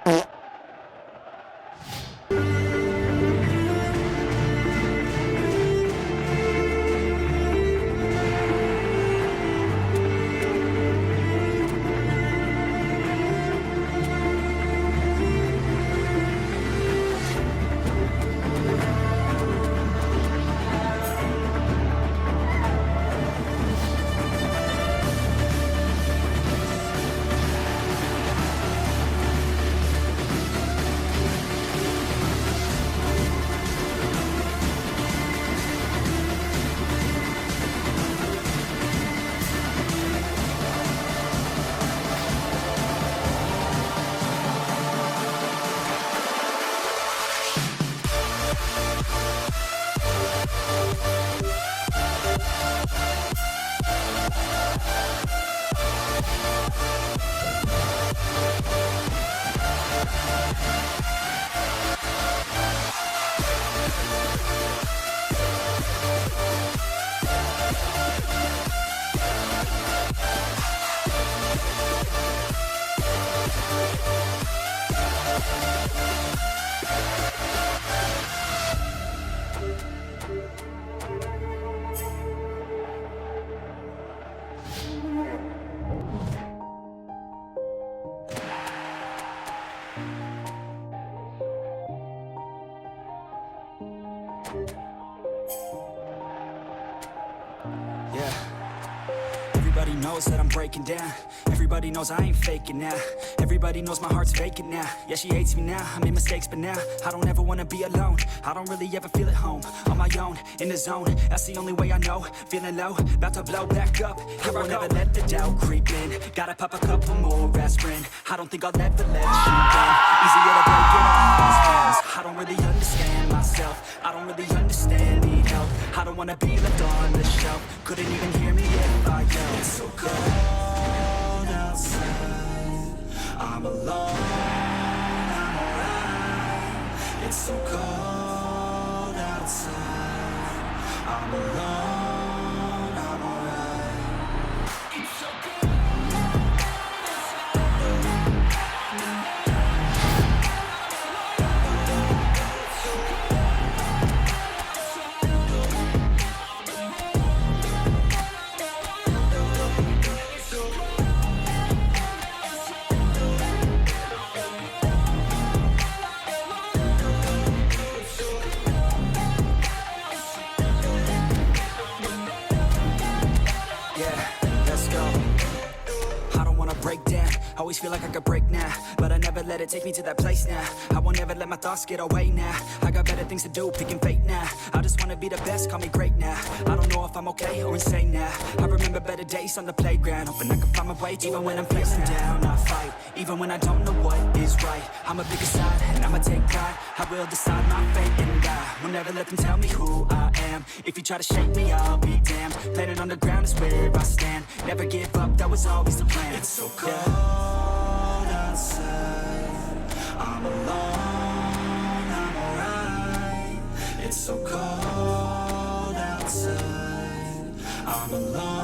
Yeah. Everybody knows that I'm breaking down. Everybody knows I ain't faking now. Everybody knows my heart's vacant now. Yeah, she hates me now, I made mistakes, but now I don't ever wanna be alone. I don't really ever feel at home. On my own, in the zone, that's the only way I know. Feeling low, about to blow back up. I won't ever let the doubt creep in. Gotta pop a couple more aspirin. I don't think I'll ever let you in. Easier to break it off as friends. I don't really understand myself. I don't really understand, need help. I don't wanna be left on the shelf. Couldn't even hear me if I yelled. It's so cold outside, I'm alone, I'm alright. It's so cold outside, I'm alone, I'm alright. It's so cold. Always feel like I could break now, but I never let it take me to that place now. I won't ever let my thoughts get away now. I got better things to do, picking fate now. I just wanna be the best, call me great now. I don't know if I'm okay or insane now. I remember better days on the playground, hoping I can find my way even when I'm feeling down. I fight, even when I don't know what is right. I'ma pick a side, and I'ma take pride. I will decide my fate and die. Will never let them tell me who I am. If you try to shake me, I'll be damned. Planet on the ground is where I stand. Never give up, that was always the plan. It's so cold. Outside, I'm alone, I'm alright. It's so cold outside, I'm alone.